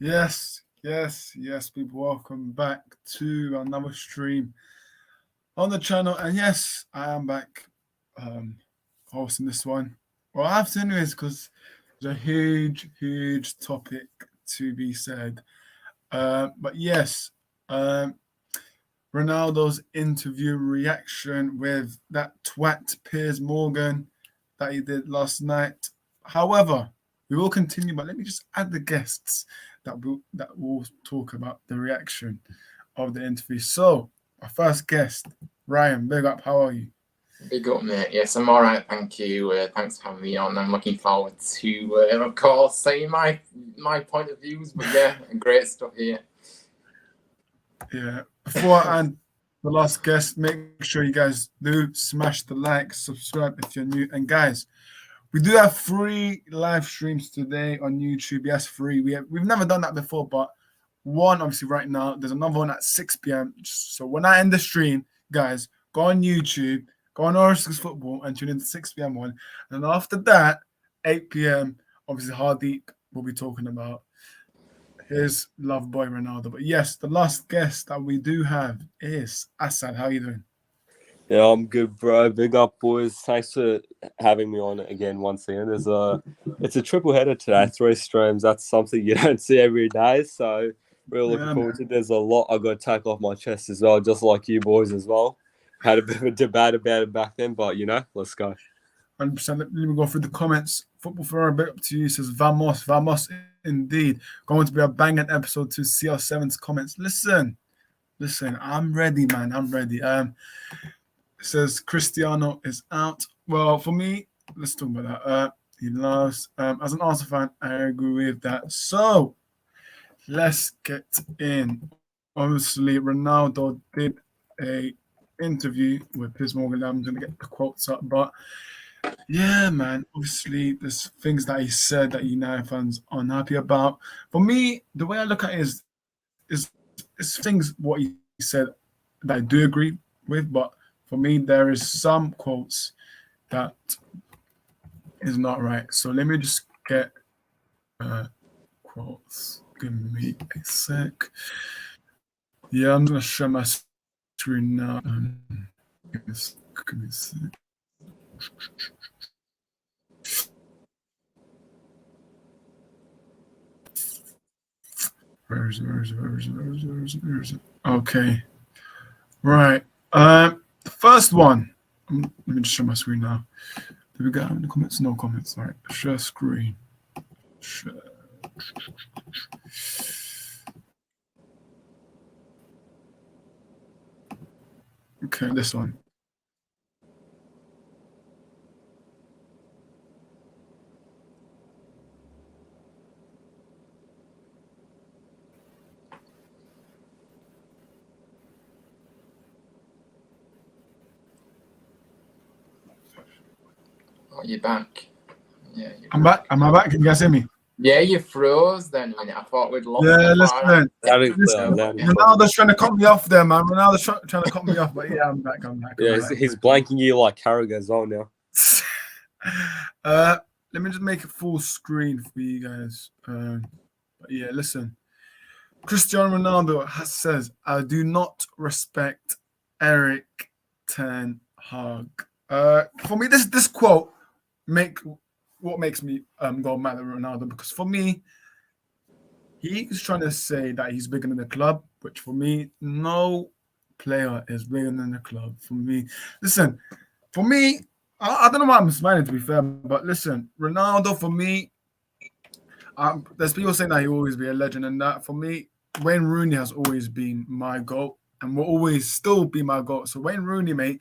Yes, people. Welcome back to another stream on the channel. And yes, I am back hosting this one. Well, I have to anyways because there's a huge topic to be said. But yes, Ronaldo's interview reaction with that twat Piers Morgan that he did last night. However, we will continue, but let me just add the guests that will talk about the reaction of the interview. So, our first guest, Ryan, big up, how are you? Big up, mate. Yes, I'm all right, thank you. Thanks for having me on. I'm looking forward to, of course, saying my point of views, but yeah, great stuff here. Yeah, before and the last guest, make sure you guys do smash the like, subscribe if you're new. And guys, we do have 3 live streams today on YouTube. Yes, 3. We've never done that before, but one obviously right now. There's another one at 6 p.m. So when I end the stream, guys, go on YouTube, go on Oris's Football, and tune in to 6 p.m. one. And after that, 8 p.m. obviously Hardeep will be talking about his love boy Ronaldo. But yes, the last guest that we do have is Assad. How are you doing? Yeah, I'm good, bro. Big up, boys. Thanks for having me on again once again. It's a triple header today, 3 streams. That's something you don't see every day. So really looking forward to it. There's a lot I got to take off my chest as well, just like you boys as well. Had a bit of a debate about it back then, but let's go. 100%. Let me go through the comments. Football Ferrari, big up to you. Says Vamos indeed. Going to be a banging episode to CR7's comments. Listen, I'm ready, man. I'm ready. It says Cristiano is out. Well, for me, let's talk about that. He loves, as an Arsenal fan, I agree with that. So, let's get in. Obviously, Ronaldo did a interview with Piers Morgan. I'm going to get the quotes up. But, yeah, man, obviously, there's things that he said that United fans are unhappy about. For me, the way I look at it is things what he said that I do agree with, but for me, there is some quotes that is not right. So let me just get quotes. Give me a sec. Yeah, I'm going to share my screen now. Give me a sec. Where is it? Okay. Right. The first one. Let me just show my screen now. Did we get any comments? No comments. All right. Share screen. Share. Okay, this one. Oh, you're back. Yeah, I'm back. Am I back? Can you guys hear me? Yeah, you froze then. I thought we'd lost. Yeah, listen. Ronaldo's Ronaldo's trying to cut me off there, man. Ronaldo's trying to cut me off, but yeah, I'm back. Yeah, he's blanking you like Carragher as well now. Let me just make it full screen for you guys. But yeah, listen. Cristiano Ronaldo says, "I do not respect Eric Ten Hag." For me, this quote makes me go mad at Ronaldo, because for me, he's trying to say that he's bigger than the club, which for me, no player is bigger than the club. For me, listen, I don't know why I'm smiling, to be fair, but listen, Ronaldo, for me, there's people saying that he'll always be a legend, and that for me, Wayne Rooney has always been my GOAT and will always still be my GOAT. So Wayne Rooney, mate,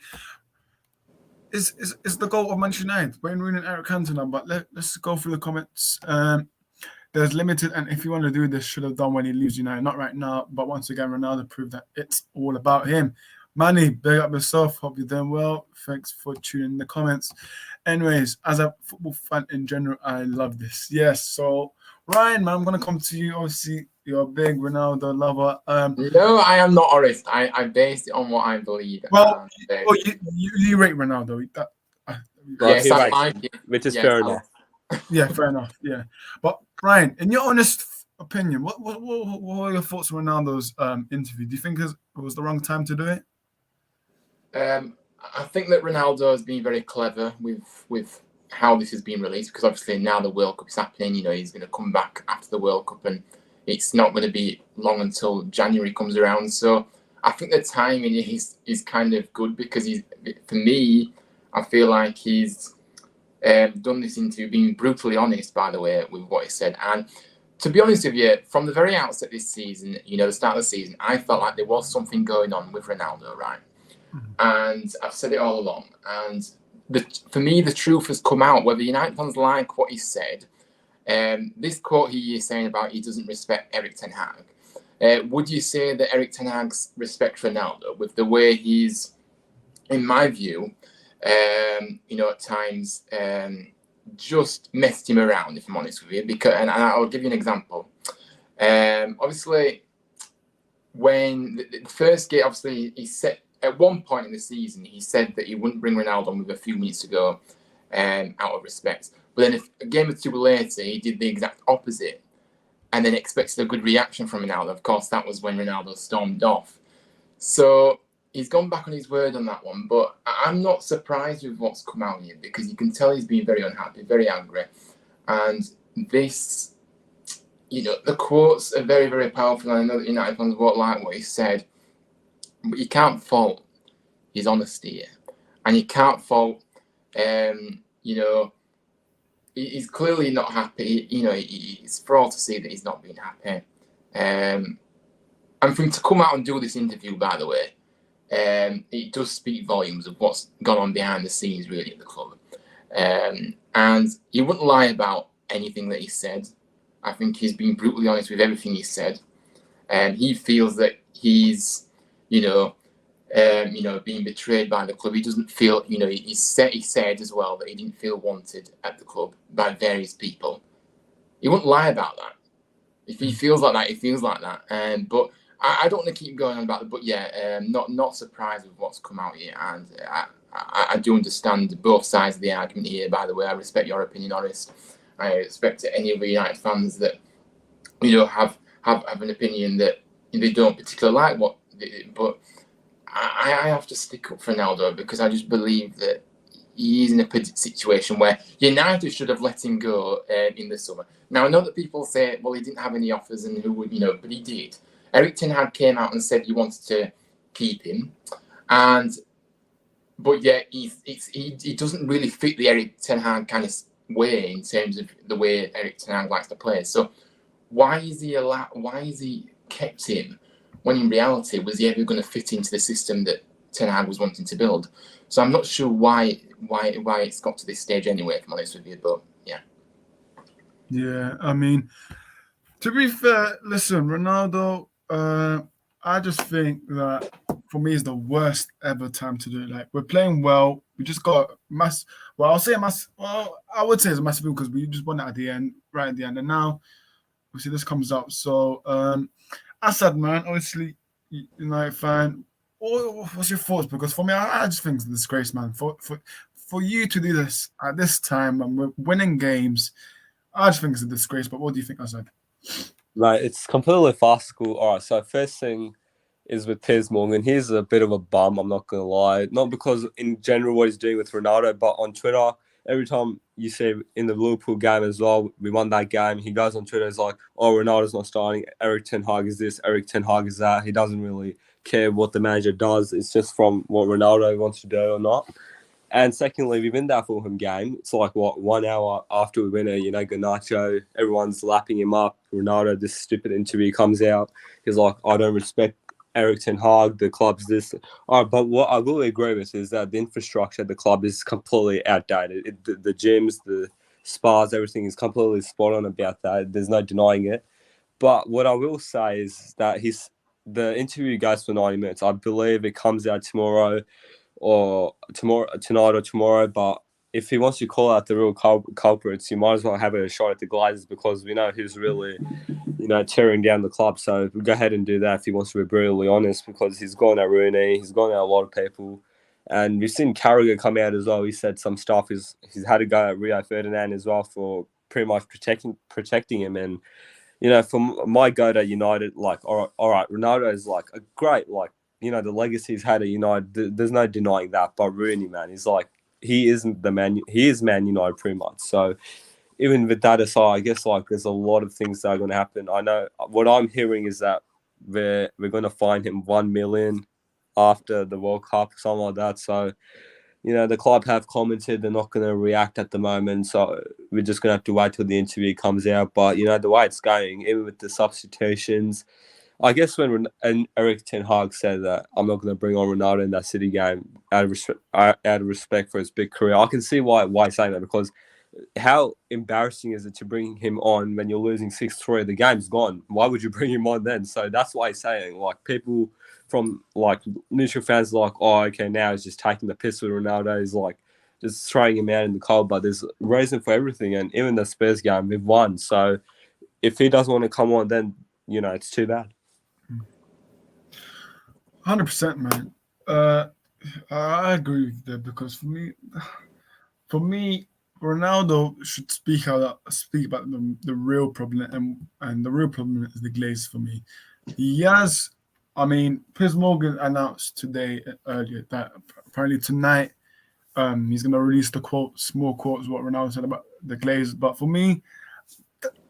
is the GOAT of Manchester United. Wayne Rooney and Eric Cantona. But let's go through the comments. There's limited, and if you want to do this, should have done when he leaves United. Not right now, but once again, Ronaldo proved that it's all about him. Manny, big up yourself. Hope you're doing well. Thanks for tuning in the comments. Anyways, as a football fan in general, I love this. Yes, so Ryan, man, I'm going to come to you. Obviously, you're a big Ronaldo lover. No, I am not honest. I based it on what I believe. Well, you rate Ronaldo. Yes, which is fair enough. Yeah, fair enough. Yeah. But Ryan, in your honest opinion, what are your thoughts on Ronaldo's interview? Do you think it was the wrong time to do it? I think that Ronaldo has been very clever with how this has been released, because obviously now the World Cup is happening. You know, he's going to come back after the World Cup, and it's not going to be long until January comes around. So I think the timing is kind of good, because for me, I feel like he's done this into being brutally honest, by the way, with what he said. And to be honest with you, from the very outset this season, you know, the start of the season, I felt like there was something going on with Ronaldo, right? And I've said it all along. And for me, the truth has come out, whether United fans like what he said. This quote he is saying about he doesn't respect Erik ten Hag. Would you say that Erik ten Hag's respect Ronaldo, with the way he's, in my view, you know, at times just messed him around, if I'm honest with you? Because, and I'll give you an example. Obviously, when the first game, obviously, he said at one point in the season, he said that he wouldn't bring Ronaldo on with a few minutes to go out of respect. But then if a game or two later, he did the exact opposite and then expected a good reaction from Ronaldo. Of course, that was when Ronaldo stormed off. So he's gone back on his word on that one. But I'm not surprised with what's come out here, because you can tell he's been very unhappy, very angry. And this, you know, the quotes are very, very powerful. And I know that United fans won't like what he said. But you can't fault his honesty here. And you can't fault, you know, he's clearly not happy. You know, it's for all to see that he's not being happy. And for him to come out and do this interview, by the way, it does speak volumes of what's gone on behind the scenes, really, at the club. And he wouldn't lie about anything that he said. I think he's been brutally honest with everything he said. He feels that he's, you know, being betrayed by the club. He doesn't feel, you know, he said as well that he didn't feel wanted at the club by various people. He wouldn't lie about that. If he feels like that, he feels like that. But I don't want to keep going on about it. But yeah, not surprised with what's come out here, and I do understand both sides of the argument here. By the way, I respect your opinion, Horace. I respect any of the United fans that, you know, have an opinion that they don't particularly like what they did, but I have to stick up for Ronaldo, because I just believe that he's in a situation where United should have let him go in the summer. Now, I know that people say, well, he didn't have any offers and who would, you know, but he did. Erik ten Hag came out and said he wanted to keep him. But yeah, he doesn't really fit the Erik ten Hag kind of way in terms of the way Erik ten Hag likes to play. So why is he kept him, when in reality, was he ever going to fit into the system that ten Hag was wanting to build? So I'm not sure why it's got to this stage anyway, if I'm honest with you. But yeah. Yeah, I mean, to be fair, listen, Ronaldo, I just think that for me is the worst ever time to do it. Like, we're playing well. We just got I would say it's a massive win, because we just won it at the end, right at the end. And now, obviously, this comes up. So, Assad, man, obviously, United fan. What's your thoughts? Because for me, I just think it's a disgrace, man. For you to do this at this time and we're winning games, I just think it's a disgrace. But what do you think, Assad? Like, it's completely farcical. All right, so first thing is with Piers Morgan. He's a bit of a bum, I'm not going to lie. Not because in general what he's doing with Ronaldo, but on Twitter, every time you see in the Liverpool game as well, we won that game, he goes on Twitter, he's like, oh, Ronaldo's not starting, Erik ten Hag is this, Erik ten Hag is that. He doesn't really care what the manager does. It's just from what Ronaldo wants to do or not. And secondly, we win that Fulham game. It's like, 1 hour after we win it, you know, Garnacho, everyone's lapping him up. Ronaldo, this stupid interview comes out. He's like, I don't respect Erik ten Hag, the club's this. All right, but what I will agree with is that the infrastructure at the club is completely outdated. The gyms, the spas, everything is completely spot on about that. There's no denying it. But what I will say is that the interview goes for 90 minutes. I believe it comes out tonight or tomorrow. But if he wants to call out the real culprits, you might as well have a shot at the Glazers, because we know who's really, you know, tearing down the club. So we'll go ahead and do that if he wants to be brutally honest, because he's gone at Rooney, he's gone at a lot of people. And we've seen Carragher come out as well. He said some stuff. He's had to go at Rio Ferdinand as well for pretty much protecting him. And for my go to United, like, all right, Ronaldo is like a great, like, the legacy he's had at United. There's no denying that. But Rooney, man, he's like, he isn't the man. He is Man United pretty much. So even with that aside, I guess like there's a lot of things that are going to happen. I know what I'm hearing is that we're going to fine him 1 million after the World Cup, something like that. So the club have commented they're not going to react at the moment. So we're just going to have to wait till the interview comes out. But the way it's going, even with the substitutions, I guess when Eric Ten Hag said that I'm not going to bring on Ronaldo in that City game out of respect for his big career, I can see why he's saying that, because how embarrassing is it to bring him on when you're losing 6-3? The game's gone. Why would you bring him on then? So that's why he's saying, like, people from like neutral fans are like, oh, okay, now he's just taking the piss with Ronaldo. He's like just throwing him out in the cold. But there's a reason for everything, and even the Spurs game, we've won. So if he doesn't want to come on, then it's too bad. 100%, man. I agree with that, because for me, Ronaldo should speak about the real problem, and the real problem is the Glazers for me. Piers Morgan announced earlier that apparently tonight he's going to release the small quotes what Ronaldo said about the Glazers. But for me,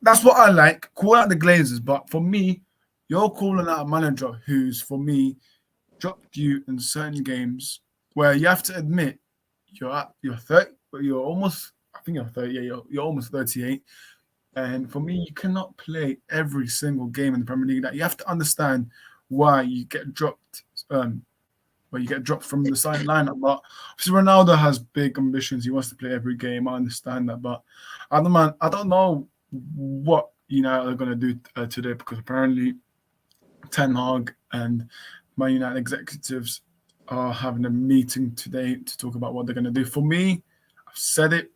that's what I like. Call out the Glazers. But for me, you're calling out a manager who's, for me, dropped you in certain games where you have to admit you're 30, but you're almost, I think you're 30, yeah, you're almost 38. And for me, you cannot play every single game in the Premier League. That you have to understand why you get dropped, from the starting lineup. But obviously Ronaldo has big ambitions. He wants to play every game. I understand that, but I don't know what United are going to do today, because apparently Ten Hag and Man United executives are having a meeting today to talk about what they're going to do. For me, I've said it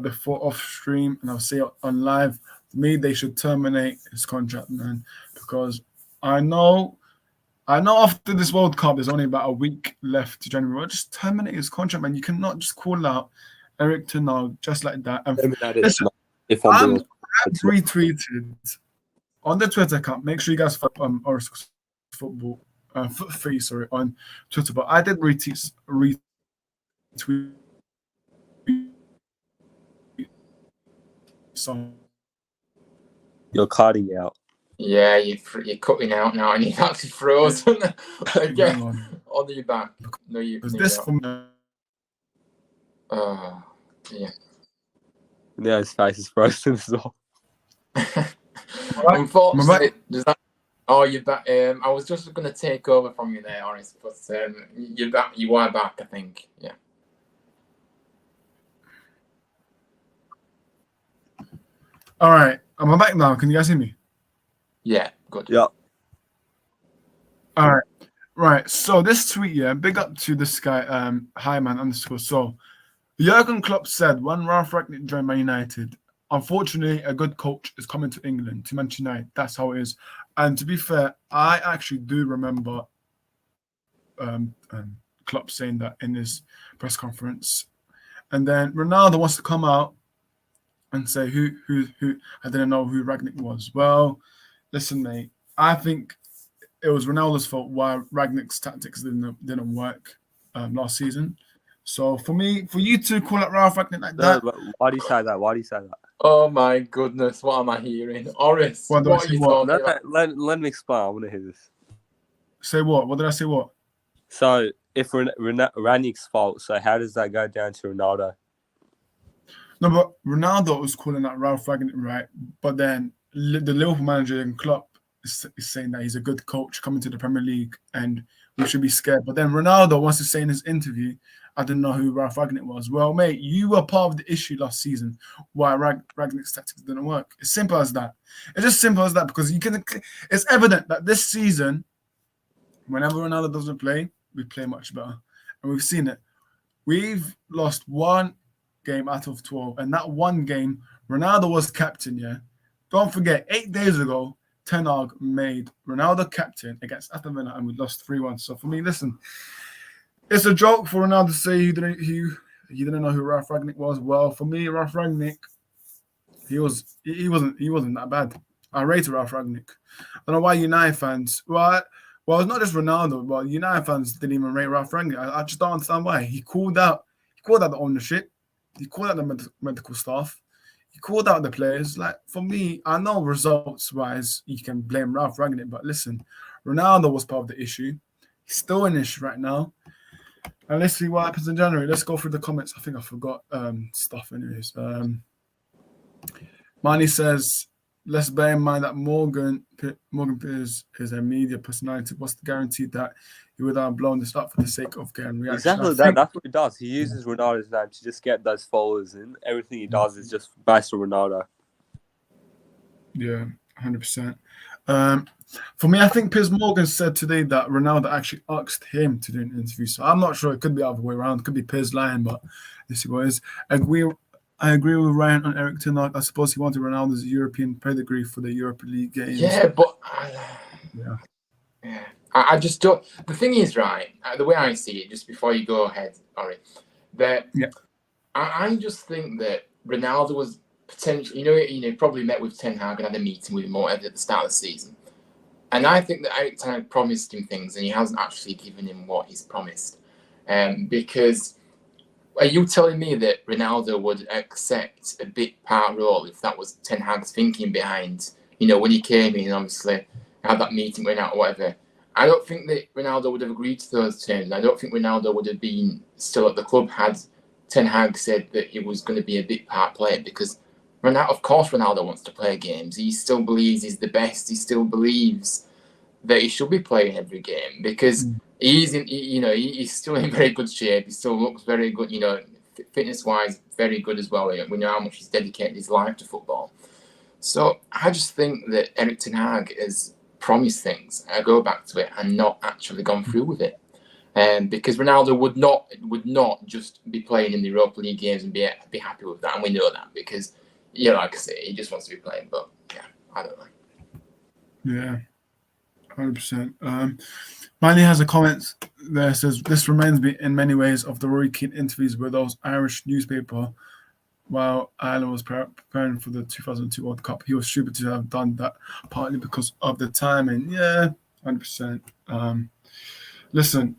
before off stream, and I'll say it on live. For me, they should terminate his contract, man, because I know after this World Cup, there's only about a week left to January. Just terminate his contract, man. You cannot just call out Eric Ten Hag just like that. And listen, I've retweeted on the Twitter account. Make sure you guys follow Oracle's Football Free, on Twitter. But I did retweet some. You're cutting out. Yeah, you're cutting out now, and you're actually frozen again. On your back. No, you. Is this from? Yeah. Yeah, his face is frozen as well. Unfortunately, does that? Oh, you're back. I was just going to take over from you there, Horace, but you're back. You are back, I think. Yeah. All right, am I back now? Can you guys hear me? Yeah, good. Yeah. All right. So this tweet, big up to this guy, Highman_. So Jurgen Klopp said when Ralph Rangnick joined Man United, unfortunately, a good coach is coming to England, to Manchester United. That's how it is. And to be fair, I actually do remember Klopp saying that in his press conference. And then Ronaldo wants to come out and say who I didn't know who Rangnick was. Well, listen, mate, I think it was Ronaldo's fault why Rangnick's tactics didn't work last season. So for you to call out Ralph Rangnick like that, why do you say that? Oh my goodness, what am I hearing? Horace, what are you talking about? Let me explain. I want to hear this. Say what? What did I say? What? So if Rangnick's fault, so how does that go down to Ronaldo? No, but Ronaldo was calling out Ralph Rangnick, right? But then the Liverpool manager and Klopp is saying that he's a good coach coming to the Premier League and we should be scared. But then Ronaldo wants to say in his interview, I didn't know who Ralph Rangnick was. Well, mate, you were part of the issue last season why Rangnick's tactics didn't work. It's simple as that. It's just simple as that, because it's evident that this season, whenever Ronaldo doesn't play, we play much better. And we've seen it. We've lost one game out of 12, and that one game, Ronaldo was captain, yeah? Don't forget, 8 days ago, Ten Hag made Ronaldo captain against Aston Villa, and we lost 3-1. So for me, listen, it's a joke for Ronaldo to say he didn't know who Ralph Rangnick was. Well, for me, Ralph Rangnick, he wasn't that bad. I rated Ralph Rangnick. I don't know why United fans. Well, it's not just Ronaldo, but United fans didn't even rate Ralph Rangnick. I just don't understand why. He called out the ownership. He called out the medical staff. He called out the players. Like, for me, I know results-wise you can blame Ralph Rangnick, but listen, Ronaldo was part of the issue. He's still an issue right now. And let's see what happens in January. Let's go through the comments. I think I forgot stuff anyways. Manny says, let's bear in mind that Morgan Pierce is a media personality. What's the guarantee that he would have blown this up for the sake of getting reaction? Exactly that. That's what he does. He uses Ronaldo's name to just get those followers in. Everything he does is just based on Ronaldo. Yeah, 100%. For me, I think Piers Morgan said today that Ronaldo actually asked him to do an interview. So I'm not sure. It could be the other way around. It could be Piers lying, but let's see what it is. I agree with Ryan on Eric Ten Hag. I suppose he wanted Ronaldo's European pedigree for the Europa League games. Yeah, but Yeah. I just don't. The thing is, right, the way I see it, just before you go ahead, Ori, that I just think that Ronaldo was potentially, probably met with Ten Hag and had a meeting with him or whatever at the start of the season. And I think that Eric Ten Hag promised him things and he hasn't actually given him what he's promised. Because are you telling me that Ronaldo would accept a big part role if that was Ten Hag's thinking behind, when he came in, obviously, had that meeting, went out or whatever? I don't think that Ronaldo would have agreed to those terms. I don't think Ronaldo would have been still at the club had Ten Hag said that he was going to be a big part player, because of course Ronaldo wants to play games. He still believes he's the best. He still believes that he should be playing every game because he's still in very good shape. He still looks very good, fitness-wise, very good as well. We know how much he's dedicated his life to football. So I just think that Eric Ten Hag has promised things. I go back to it and not actually gone through with it. Because Ronaldo would not just be playing in the Europa League games and be happy with that, and we know that because, like I say, he just wants to be playing. But yeah, I don't know. Yeah, 100%. Manny has a comment there, says, this reminds me in many ways of the Roy Keane interviews with those Irish newspaper while Ireland was preparing for the 2002 World Cup. He was stupid to have done that, partly because of the timing. Yeah, 100%. Listen,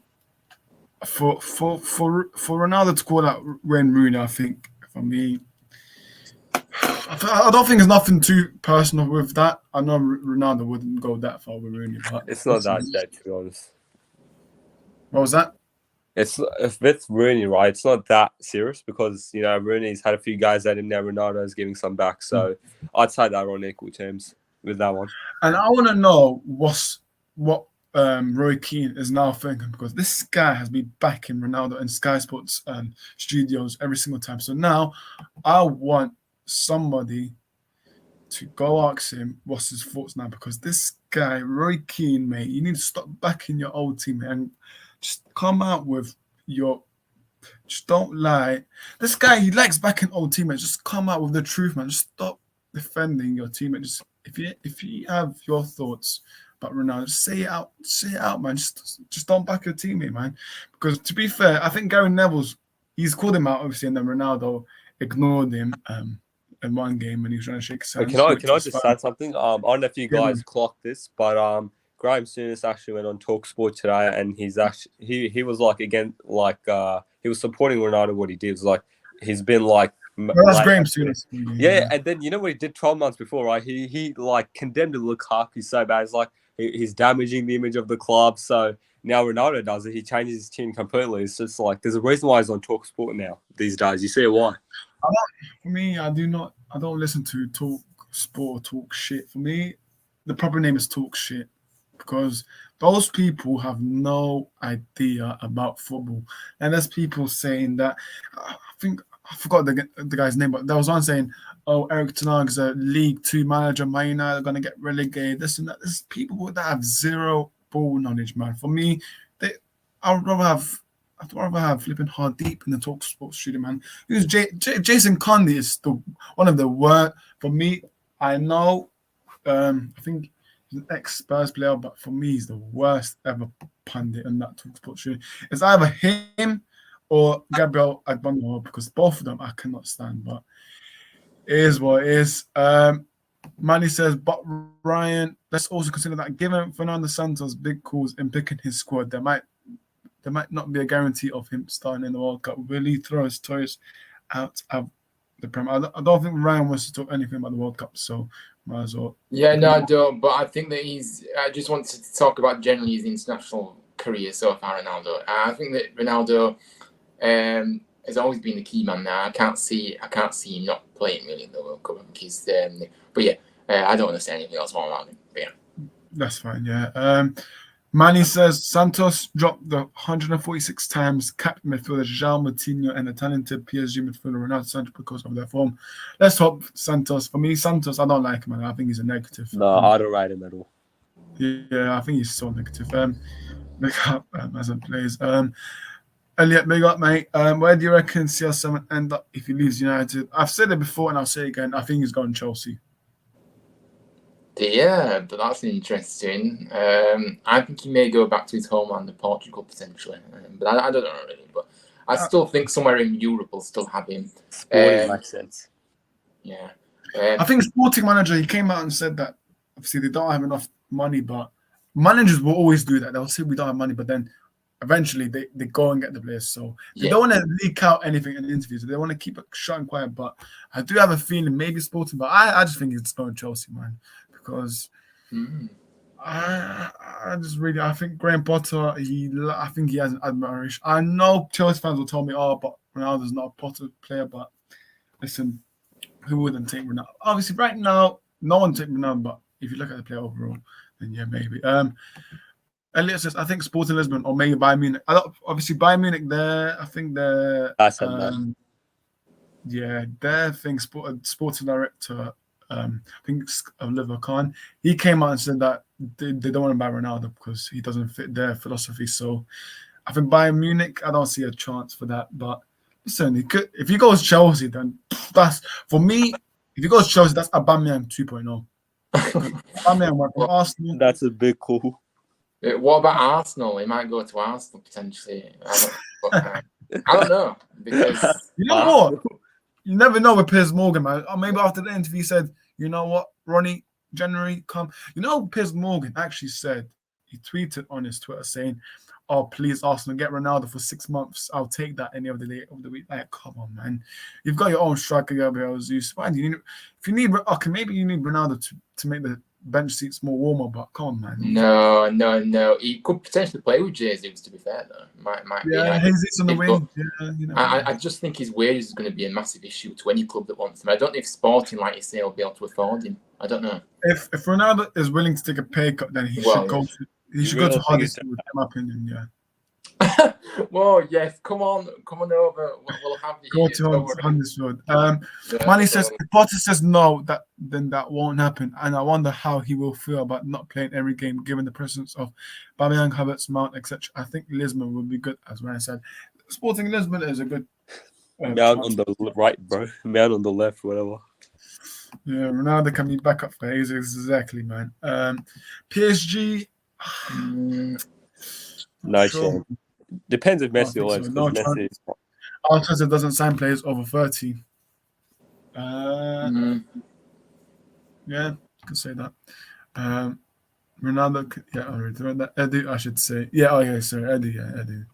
for Ronaldo to call out Wayne Rooney, I think, for me, I don't think there's nothing too personal with that. I know Ronaldo wouldn't go that far with Rooney, but it's not that dead, to be honest. What was that? If it's Rooney, right, it's not that serious because, Rooney's had a few guys at him now. Ronaldo's giving some back. So I'd say that on equal terms with that one. And I want to know what Roy Keane is now thinking, because this guy has been backing Ronaldo in Sky Sports studios every single time. So now I want somebody to go ask him what's his thoughts now, because this guy, Roy Keane, mate, you need to stop backing your old team and just come out with just don't lie. This guy, he likes backing old teammates. Just come out with the truth, man. Just stop defending your teammate. Just if you have your thoughts about Ronaldo, just say it out, man. Just don't back your teammate, man. Because to be fair, I think Gary Neville's, he's called him out obviously, and then Ronaldo ignored him in one game when he was trying to shake his hand. Can I just say something? I don't know if you guys clocked this, but Graham Souness actually went on TalkSport today, and he was he was supporting Ronaldo. What he did was he's been that's Graham Souness. Yeah, and then you know what he did 12 months before, right? He condemned Lukaku so bad. It's he's damaging the image of the club. So now Ronaldo does it. He changes his tune completely. It's just there's a reason why he's on TalkSport now these days. You see why? For me, I don't listen to Talk Sport or Talk Shit. For me, the proper name is Talk Shit, because those people have no idea about football. And there's people saying that, I think, I forgot the guy's name, but there was one saying, oh, Eric Ten Hag is a League 2 manager, Man United are going to get relegated, this and that. There's people that have zero ball knowledge, man. For me, I'd rather have flipping hard deep in the Talk Sports studio, man. Jason Conde is one of the worst. For me, I know, I think he's an ex-Spurs player, but for me, he's the worst ever pundit in that Talk Sports studio. It's either him or Gabriel Agbonlahor, because both of them I cannot stand, but it is what it is. Manny says, but Ryan, let's also consider that given Fernando Santos' big calls in picking his squad, there might not be a guarantee of him starting in the World Cup. Will he throw his toys out of the Premier? I don't think Ryan wants to talk anything about the World Cup, so might as well. Yeah, no, I don't. But I think that I just want to talk about generally his international career so far, Ronaldo. I think that Ronaldo has always been the key man now. I can't see him not playing really in the World Cup. I think he's but yeah, I don't want to say anything else more about him. But yeah, that's fine. Yeah. Manny says Santos dropped the 146 times captain midfielder João Moutinho and the talented PSG midfielder Ronaldo Santos because of their form. Let's hope Santos. For me, Santos, I don't like him. Man. I think he's a negative. No, I don't rate him at all. Yeah, I think he's so negative. Big up as it plays. Elliot, big up, mate. Where do you reckon CR7 end up if he leaves United? I've said it before and I'll say it again. I think he's going Chelsea. Yeah, but that's interesting. I think he may go back to his homeland of Portugal potentially, but I don't know really. But I still think somewhere in Europe will still have him. Sporting makes sense. Yeah, I think Sporting manager, he came out and said that obviously they don't have enough money, but managers will always do that. They'll say we don't have money, but then eventually they go and get the players. So they don't want to leak out anything in the interviews. They want to keep it shut and quiet. But I do have a feeling maybe Sporting, but I just think it's going Chelsea, man. Because I think Graham Potter, I think he has an admiration. I know Chelsea fans will tell me, but Ronaldo's not a Potter player, but listen, who wouldn't take Ronaldo? Obviously, right now, no one take Ronaldo, but if you look at the player overall, then yeah, maybe. Elliot says, I think Sporting Lisbon or maybe Bayern Munich. Obviously, Bayern Munich, I think they're their thing, sporting director, I think it's Oliver Kahn. He came out and said that they don't want to buy Ronaldo because he doesn't fit their philosophy. So I think Bayern Munich, I don't see a chance for that. But listen, if he goes Chelsea, then that's for me. If he goes Chelsea, that's Aubameyang 2.0. Aubameyang went from Arsenal. That's a big call. What about Arsenal? He might go to Arsenal potentially. I don't know because you know what? You never know with Piers Morgan, man. Or maybe after the interview, he said, "You know what, Ronnie, January come." You know, Piers Morgan actually said he tweeted on his Twitter saying, "Oh, please, Arsenal, get Ronaldo for 6 months. I'll take that any of the day of the week." Like, come on, man. You've got your own striker, Gabriel Jesus. Why do you need? If you need, okay, maybe you need Ronaldo to make the bench seats more warmer, but come on, man. No. He could potentially play with Jesus, to be fair, though. Might be. Yeah, Jesus on the wing. Yeah, you know. I just think his wages is going to be a massive issue to any club that wants him. I don't know if Sporting, like you say, will be able to afford him. I don't know. If Ronaldo is willing to take a pay cut, then he should go to. He should go to Huddersfield, in my opinion. Yeah. Well, yes. Come on over. We'll have you. Go to Huddersfield. Manny says if Potter says no, then that won't happen, and I wonder how he will feel about not playing every game, given the presence of Aubameyang, Havertz, Mount, etc. I think Lisbon would be good, as Ryan said. Sporting Lisbon is a good. Mount on the right, bro. Mount on the left, whatever. Yeah, Ronaldo can be back up for Jesus, exactly, man. PSG. No chance. Depends if Messi wants. So. No Messi is... Arteta doesn't sign players over 30. Yeah, I can say that. Ronaldo, yeah, I already read that. Edu, I should say. Yeah, sorry, Edu, yeah, Edu.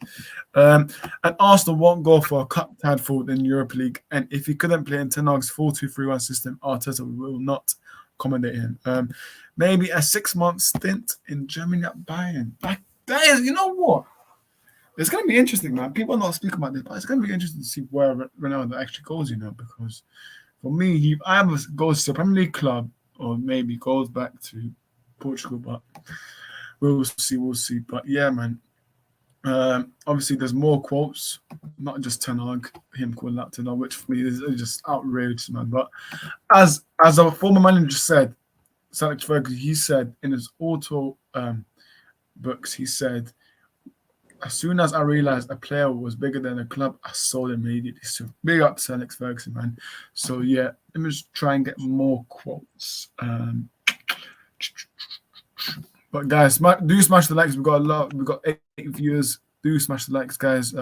And Arsenal won't go for a cup title in Europa League, and if he couldn't play in Ten Hag's 4-2-3-1 system, Arteta will not accommodate him. Maybe a 6-month stint in Germany at Bayern. That is, you know what? It's going to be interesting, man. People are not speaking about this, but it's going to be interesting to see where Ronaldo actually goes, because for me, he either goes to a Premier League club or maybe goes back to Portugal, but we'll see. But yeah, man. Obviously, there's more quotes, not just Ten Hag, him calling out Ten Hag, which for me is just outrageous, man. But as a former manager said, Alex Ferguson, he said in his auto books, he said, as soon as I realized a player was bigger than a club, I sold him immediately. So big up to Alex Ferguson, man. So yeah, let me just try and get more quotes. But guys, do smash the likes. We've got 8 viewers. Do smash the likes, guys.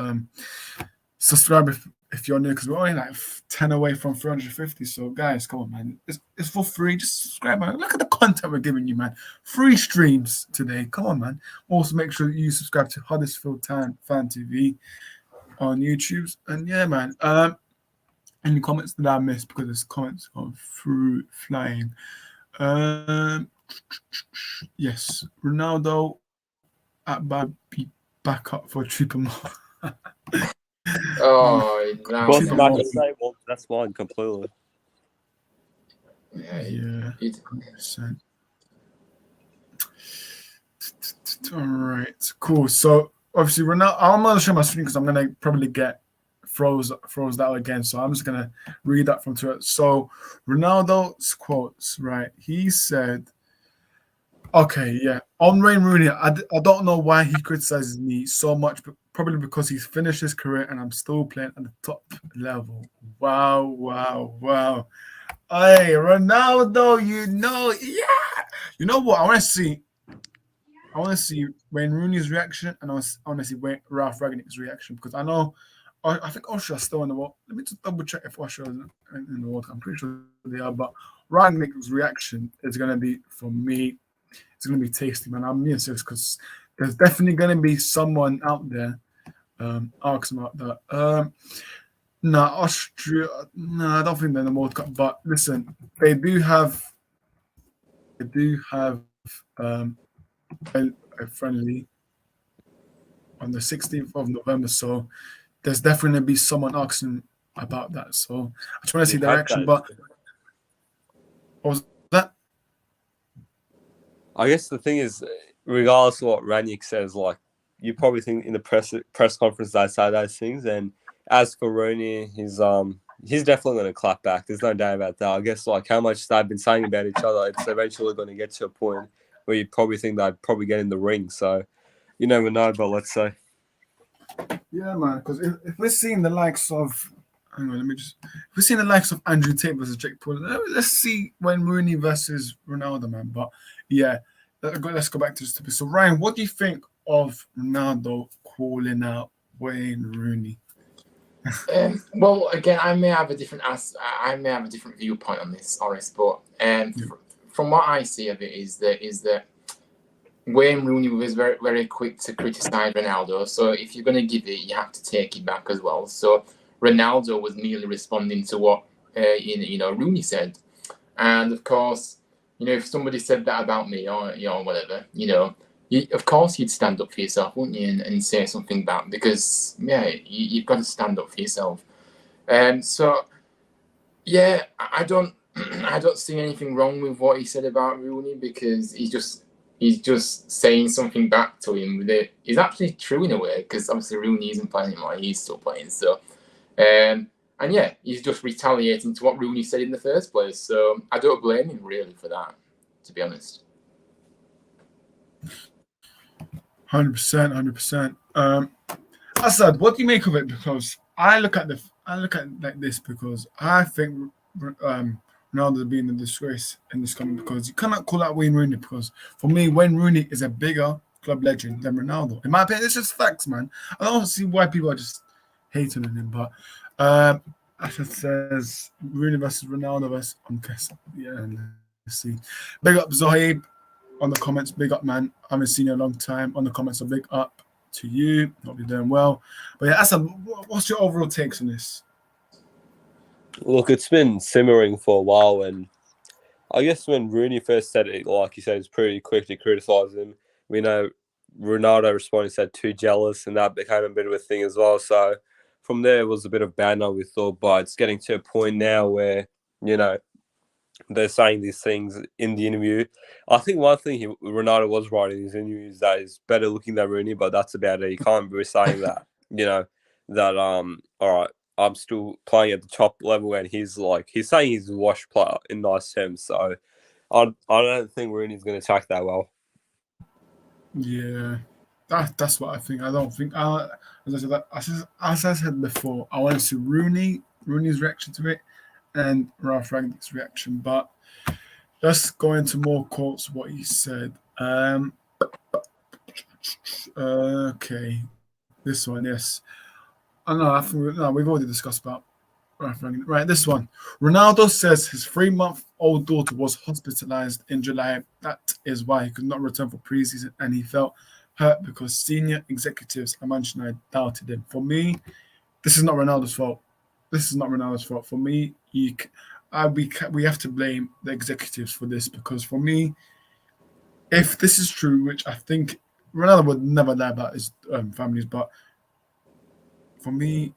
subscribe if you're new, because we're only like 10 away from 350. So guys, come on, man. It's for free. Just subscribe, man. Look at the content we're giving you, man. Free streams today. Come on, man. Also, make sure you subscribe to Huddersfield Town Fan TV on YouTube. And yeah, man. Any comments that I missed, because there's comments on through flying. Yes, Ronaldo at be back up for triple more. Oh, now Both back to say, well, that's fine completely. Yeah, 100%. All right, cool. So obviously, Ronaldo. I'm not showing my screen because I'm gonna probably get froze out again. So I'm just gonna read that from Twitter. So Ronaldo's quotes, right? He said, "Okay, yeah, on Wayne Rooney, I don't know why he criticizes me so much, but probably because he's finished his career and I'm still playing at the top level." Wow. Hey, Ronaldo, you know what? I want to see Wayne Rooney's reaction, and I want to see Ralph Ragnick's reaction, because I think Austria are still in the world. Let me just double check if Austria is in the World Cup. I'm pretty sure they are, but Ragnick's reaction is going to be, for me, it's going to be tasty, man. I'm being serious, because there's definitely going to be someone out there asking about that. Austria. No, I don't think they're in the World Cup. But listen, they do have a friendly on the 16th of November. So there's definitely going to be someone asking about that. So I just want to see their reaction. But what was that? I guess the thing is, regardless of what Ranić says, like, you probably think in the press conference they say those things. And as for Rooney, he's definitely going to clap back. There's no doubt about that. I guess, like, how much they've been saying about each other, it's eventually going to get to a point where you probably think they'd probably get in the ring. So you never know, but let's say. Yeah, man. Because if we're seeing the likes of, hang on, if we're seeing the likes of Andrew Tate versus Jake Paul, let's see when Rooney versus Ronaldo, man. But yeah, let's go back to this topic. So Ryan, what do you think of Ronaldo calling out Wayne Rooney? Well, again, I may have a different viewpoint on this, Horace, but from what I see of it is that Wayne Rooney was very, very quick to criticize Ronaldo. So if you're going to give it, you have to take it back as well. So Ronaldo was merely responding to what Rooney said, and of course, if somebody said that about me or whatever, of course you'd stand up for yourself, wouldn't you, and say something back, because you've got to stand up for yourself. So yeah, I don't see anything wrong with what he said about Rooney, because he's just saying something back to him that is actually true in a way, because obviously Rooney isn't playing anymore, he's still playing. So, and yeah, he's just retaliating to what Rooney said in the first place. So I don't blame him really for that, to be honest. 100%. Asad, what do you make of it? Because I look at it like this, because I think Ronaldo being a disgrace in this comment, because you cannot call out Wayne Rooney, because for me, Wayne Rooney is a bigger club legend than Ronaldo. In my opinion, it's just facts, man. I don't see why people are just hating on him. But Asad says Rooney versus Ronaldo versus let's see. Big up Zohaib on the comments. Big up, man. I haven't seen you in a long time. On the comments, so big up to you. Hope you're doing well. But yeah, Asad, what's your overall takes on this? Look, it's been simmering for a while, and I guess when Rooney first said it, like you said, it's pretty quick to criticise him. We know Ronaldo responded, said too jealous, and that became a bit of a thing as well. So from there, it was a bit of banter, we thought, but it's getting to a point now where, they're saying these things in the interview. I think one thing Ronaldo was right in his interview is that he's better looking than Rooney, but that's about it. You can't be saying that, that all right, I'm still playing at the top level, and he's saying he's a wash player in nice terms. So I don't think Rooney's going to attack that well. Yeah, that's what I think. I don't think as I said before, I want to see Rooney's reaction to it and Ralph Rangnick's reaction. But let's go into more quotes what he said. Okay, this one, yes. I think we've already discussed about. Right, this one. Ronaldo says his 3-month-old daughter was hospitalized in July. That is why he could not return for preseason, and he felt hurt because senior executives at Manchester United doubted him. For me, this is not Ronaldo's fault. This is not Ronaldo's fault. For me, we have to blame the executives for this, because for me, if this is true, which I think Ronaldo would never lie about his families, but for me,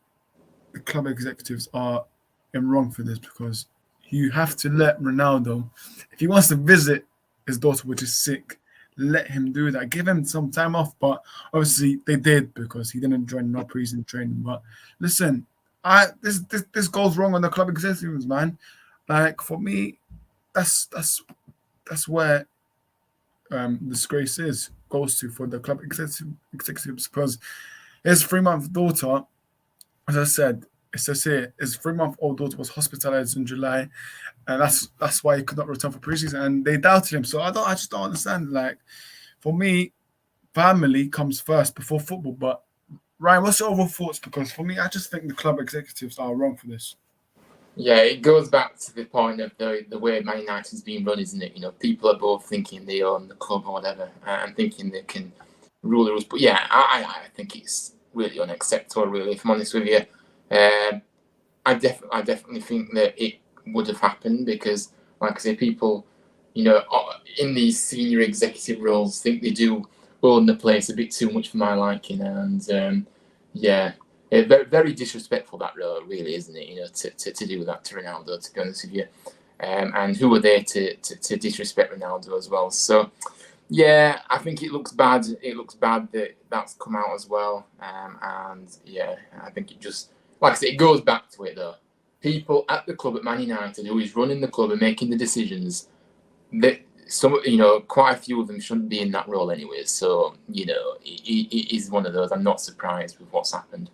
the club executives are in wrong for this, because you have to let Ronaldo, if he wants to visit his daughter, which is sick, let him do that. Give him some time off. But obviously they did, because he didn't join no preseason training. But listen, this goes wrong on the club executives, man. Like, for me, that's where disgrace goes to for the club executives, because his 3-month daughter, as I said, it says here, his 3-month-old daughter was hospitalized in July, and that's why he could not return for preseason. And they doubted him. So I just don't understand. Like, for me, family comes first before football. But Ryan, what's your overall thoughts? Because for me, I just think the club executives are wrong for this. Yeah, it goes back to the point of the way Man United's being run, isn't it? You know, people are both thinking they own the club or whatever, and thinking they can rule the rules. But yeah, I think it's really unacceptable, really, if I'm honest with you. I definitely think that it would have happened, because, like I say, people, you know, in these senior executive roles think they do own the place a bit too much for my liking, and yeah, very, very disrespectful, that role, really, isn't it? You know, to do that to Ronaldo, to be honest with you, and who are they to disrespect Ronaldo as well? So yeah, I think it looks bad. It looks bad that that's come out as well, and yeah, I think it just, like I said, it goes back to it though. People at the club at Man United, who is running the club and making the decisions, that quite a few of them shouldn't be in that role anyway. So, it is one of those. I'm not surprised with what's happened.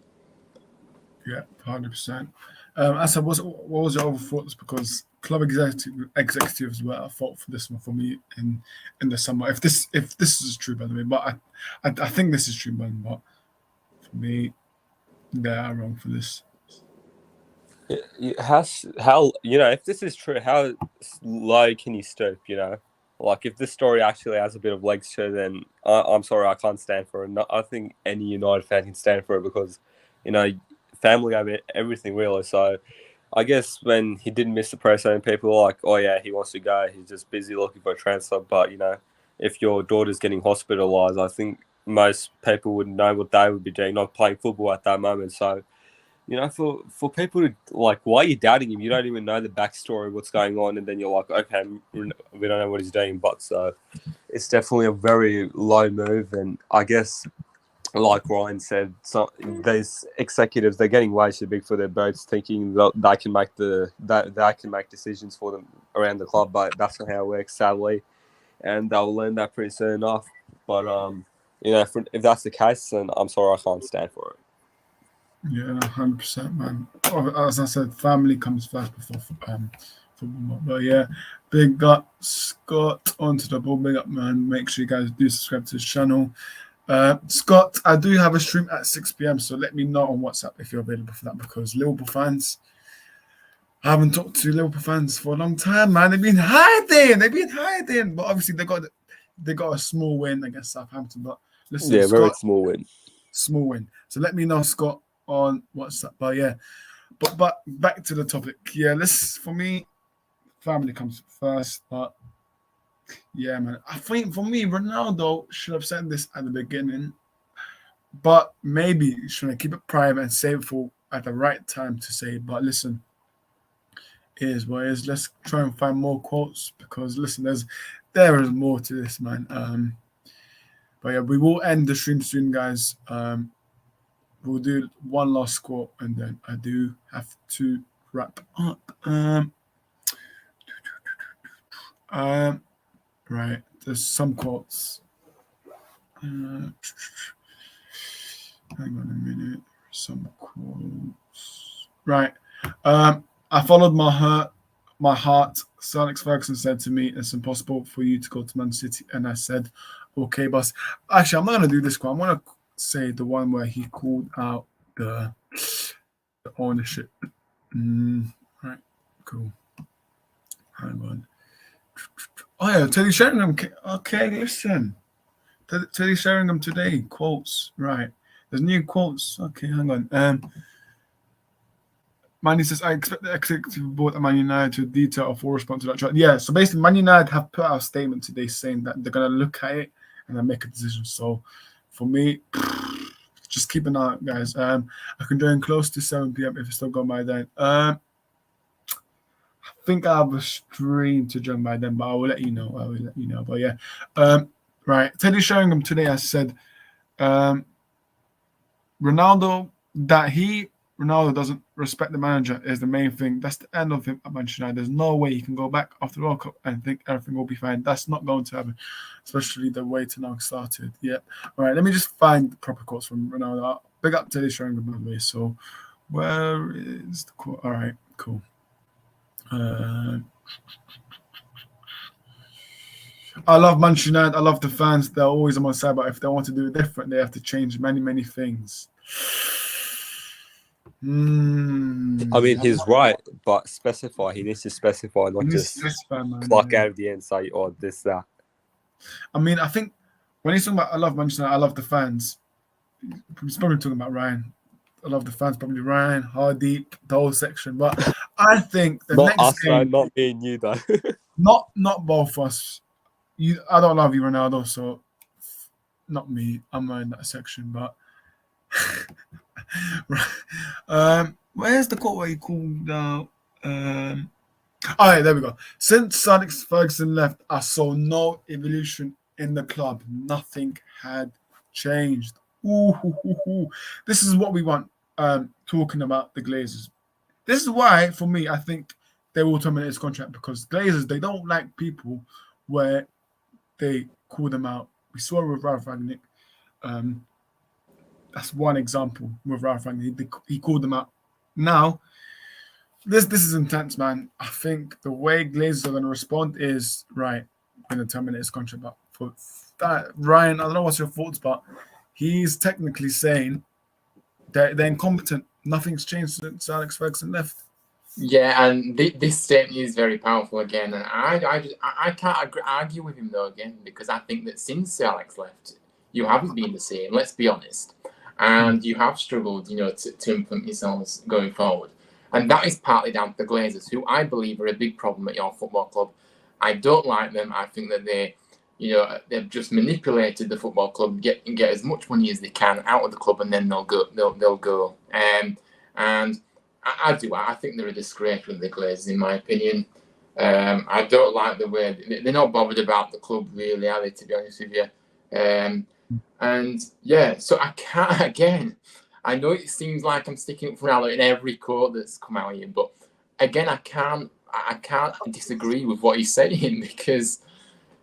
Yeah, 100%. Asa, what was your overall thoughts? Because club executives were at fault for this one for me in the summer. If this is true, by the way, but I think this is true, man. But for me, they are wrong for this. How if this is true, how low can you stoop? Like, if this story actually has a bit of legs to it, then I'm sorry, I can't stand for it. No, I think any United fan can stand for it, because family over everything, really. So I guess when he didn't miss the press, and people were like, oh yeah, he wants to go, he's just busy looking for a transfer. But if your daughter's getting hospitalized, I think most people would know what they would be doing, not playing football at that moment. So for people to, like, why are you doubting him? You don't even know the backstory of what's going on, and then you're like, okay, we don't know what he's doing. But so it's definitely a very low move, and I guess, like Ryan said, these executives, they're getting way too big for their boats, thinking that they can make decisions for them around the club, but that's not how it works, sadly, and they'll learn that pretty soon enough. But if that's the case, then I'm sorry, I can't stand for it. Yeah, 100%, man. As I said, family comes first before football. But yeah, big up Scott onto the ball. Big up, man. Make sure you guys do subscribe to his channel. Scott, I do have a stream at 6 p.m, so let me know on WhatsApp if you're available for that, because Liverpool fans, I haven't talked to Liverpool fans for a long time, man. They've been hiding, but obviously they got a small win against Southampton. But listen, Yeah, Scott, very small win. So let me know, Scott, on WhatsApp. But yeah, but back to the topic. Yeah, for me, family comes first. But yeah, man, I think for me, Ronaldo should have said this at the beginning, but maybe should I keep it private and save it for at the right time to say. But listen, it is what it is. Let's try and find more quotes, because listen, there is more to this, man. But yeah, we will end the stream soon, guys. We'll do one last quote, and then I do have to wrap up. Right, there's some quotes. Hang on a minute. Some quotes. Right. I followed my heart. Sir Alex Ferguson said to me, "It's impossible for you to go to Man City," and I said, "Okay, boss." Actually, I'm not gonna do this quote. I'm gonna say the one where he called out the the ownership. Right, cool. Hang on. Oh yeah, Teddy Sheringham. Okay, listen. Teddy Sheringham today quotes. Right, there's new quotes. Okay, hang on. Manny says, I expect the executive board at Man United to detail a full response to that chart. Yeah, so basically, Man United have put out a statement today saying that they're going to look at it and then make a decision. So for me, just keep an eye out, guys. I can join close to 7 p.m. if it's still going by then. I think I have a stream to join by then, but I will let you know. But yeah. Right. Teddy Sheringham today has said Ronaldo doesn't respect the manager is the main thing. That's the end of him at Manchester United. There's no way he can go back after the World Cup and think everything will be fine. That's not going to happen, especially the way Tenag started. Yep. All right, let me just find the proper quotes from Ronaldo. Big up Teddy Sheringham, by the way. So, where is the quote? All right, cool. I love Manchester United. I love the fans. They're always on my side, but if they want to do it different, they have to change many, many things. I mean, he's right, but specify. He needs to specify, not just pluck out of the end, say, "Oh, this, that." I mean, I think when he's talking about I love Manchester United, I love the fans. He's probably talking about Ryan. I love the fans, probably Ryan, Hardy, the whole section. But I think the not next us, game, man, not me and you, though. not both of us. I don't love you, Ronaldo, so not me. I'm not in that section, but. Where's the quote where he called out? All right, there we go. Since Sir Alex Ferguson left, I saw no evolution in the club. Nothing had changed. Ooh. This is what we want. Talking about the Glazers. This is why, for me, I think they will terminate his contract because Glazers, they don't like people where they call them out. We saw it with Ralph Rangnick. That's one example with Ralph Rangnick. He called them out. Now, this is intense, man. I think the way Glazers are going to respond is, right, we're going to terminate his contract. But for that, Ryan, I don't know what's your thoughts, but he's technically saying that they're incompetent. Nothing's changed since Alex Ferguson left. Yeah, and this statement is very powerful again. And I can't argue with him, though, again, because I think that since Alex left, you haven't been the same, let's be honest. And you have struggled, to implement yourselves going forward. And that is partly down to the Glazers, who I believe are a big problem at your football club. I don't like them. I think that they've just manipulated the football club, get as much money as they can out of the club, and then they'll go. And I do. I think they're a disgrace with the Glazers, in my opinion. I don't like the way they're not bothered about the club, really, are they? To be honest with you. And yeah, so I can't, again, I know it seems like I'm sticking up for Ronaldo in every quote that's come out here, but again, I can't disagree with what he's saying because,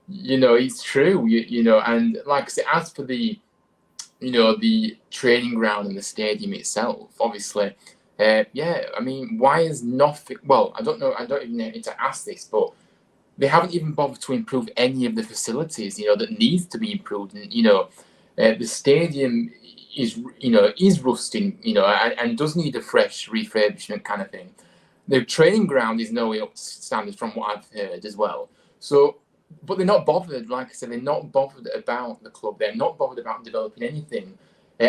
it's true, and like I said, as for the training ground and the stadium itself, obviously, I mean, why is nothing, well, I don't know, I don't even need to ask this, but they haven't even bothered to improve any of the facilities, that needs to be improved. And, the stadium is rusting, and does need a fresh refurbishment kind of thing. The training ground is no way up to standards from what I've heard as well. So, but they're not bothered, like I said, they're not bothered about the club. They're not bothered about developing anything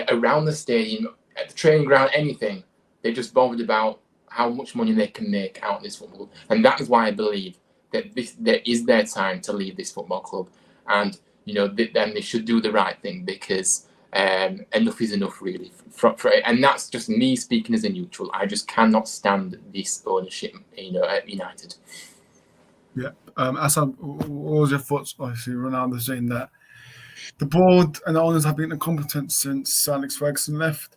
around the stadium, at the training ground, anything. They're just bothered about how much money they can make out of this football. And that is why I believe that there is their time to leave this football club, and then they should do the right thing because enough is enough, really. And that's just me speaking as a neutral. I just cannot stand this ownership, at United. Yeah. Assad, what was your thoughts? Obviously, Ronaldo saying that the board and the owners have been incompetent since Alex Ferguson left.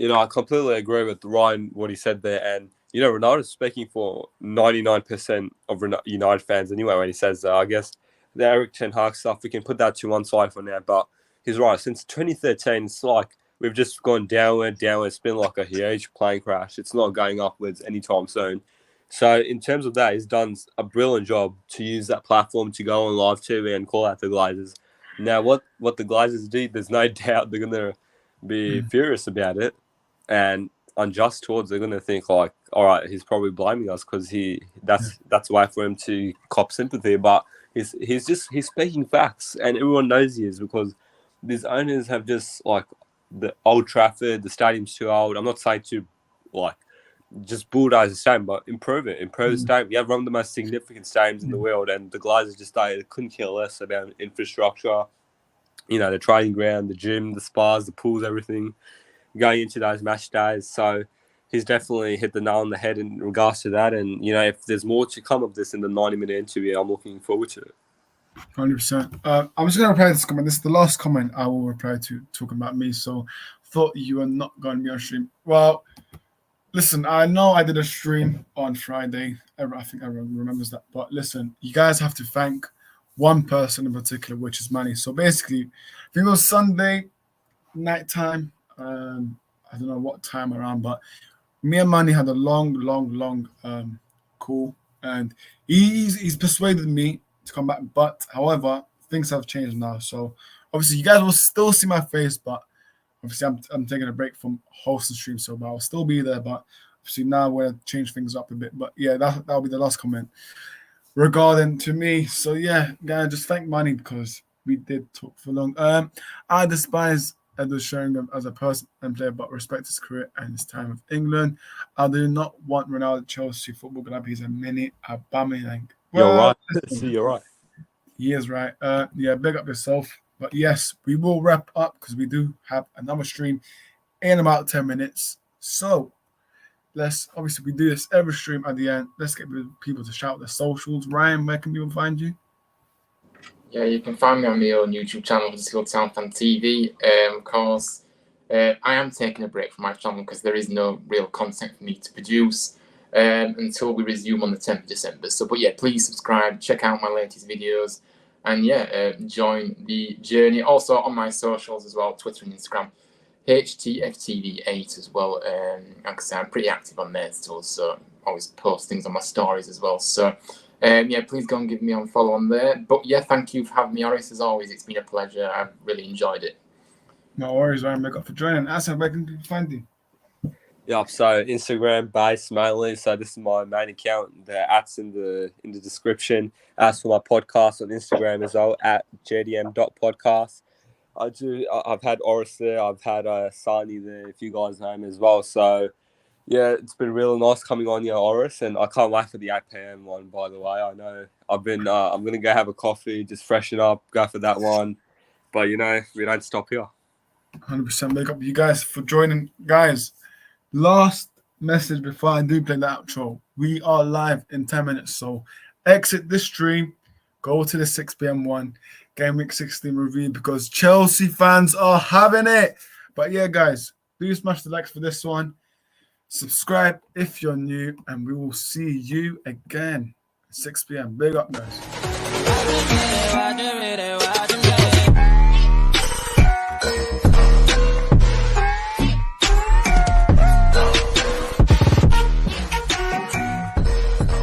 I completely agree with Ryan what he said there, and Ronaldo's speaking for 99% of United fans anyway when he says that. I guess the Eric Ten Hag stuff, we can put that to one side for now, but he's right. Since 2013, it's like we've just gone downward. It's been like a huge plane crash. It's not going upwards anytime soon. So in terms of that, he's done a brilliant job to use that platform to go on live TV and call out the Glazers. Now, what the Glazers do, there's no doubt they're going to be furious about it. And unjust towards. They're gonna think like, all right, he's probably blaming us because that's a way for him to cop sympathy. But he's speaking facts, and everyone knows he is because these owners have just like the Old Trafford, the stadium's too old. I'm not saying to like just bulldoze the stadium, but improve the stadium. You have one of the most significant stadiums in the world, and the Glazers just they couldn't care less about infrastructure. You know, the training ground, the gym, the spas, the pools, everything going into those match days. So he's definitely hit the nail on the head in regards to that. And, you know, if there's more to come of this in the 90-minute interview, I'm looking forward to it. 100%. I'm just going to reply to this comment. This is the last comment I will reply to talking about me. So thought you were not going to be on stream. Well, listen, I know I did a stream on Friday. I think everyone remembers that. But listen, you guys have to thank one person in particular, which is Manny. So basically, I think it was Sunday nighttime. I don't know what time around, but me and Manny had a long call, and he's persuaded me to come back. But however, things have changed now. So obviously, you guys will still see my face, but obviously, I'm taking a break from hosting stream, so but I'll still be there. But obviously, now we're gonna change things up a bit. But yeah, that'll be the last comment regarding to me. So yeah, guys, just thank Manny because we did talk for long. I despise Edward Sheringham as a person and player, but respect his career and his time with England. I do not want Ronaldo Chelsea football club. He's a mini Aubameyang. You're right. See, you're right. He is right. Yeah, big up yourself. But yes, we will wrap up because we do have another stream in about 10 minutes. So obviously we do this every stream at the end. Let's get people to shout their socials. Ryan, where can people find you? Yeah, you can find me on my own YouTube channel, Southampton TV. Of course, I am taking a break from my channel because there is no real content for me to produce until we resume on the 10th of December. So, but yeah, please subscribe, check out my latest videos, and yeah, join the journey. Also on my socials as well, Twitter and Instagram, HTFTV8 as well. Like I say, I'm pretty active on there still, so I always post things on my stories as well. So. Yeah, please go and give me a follow on there. But yeah, thank you for having me, Horace. As always, it's been a pleasure. I've really enjoyed it. No worries, Ryan. Make up for joining. Asan, where can people find you? Yeah, so Instagram base mainly. So this is my main account. The @'s in the description. As for my podcast on Instagram as well, @jdm.podcast. I've had Oris there. I've had Sani there, if you guys know him as well. So. Yeah, it's been really nice coming on your Oris, and I can't wait for the 8 p.m. one, by the way. I know I'm going to go have a coffee, just freshen up, go for that one. But, you know, we don't stop here. 100% make up you guys for joining. Guys, last message before I do play the outro. We are live in 10 minutes, so exit this stream, go to the 6 p.m. one, Game Week 16 review, because Chelsea fans are having it. But yeah, guys, do smash the likes for this one. Subscribe if you're new, and we will see you again at 6 p.m. Big up, guys.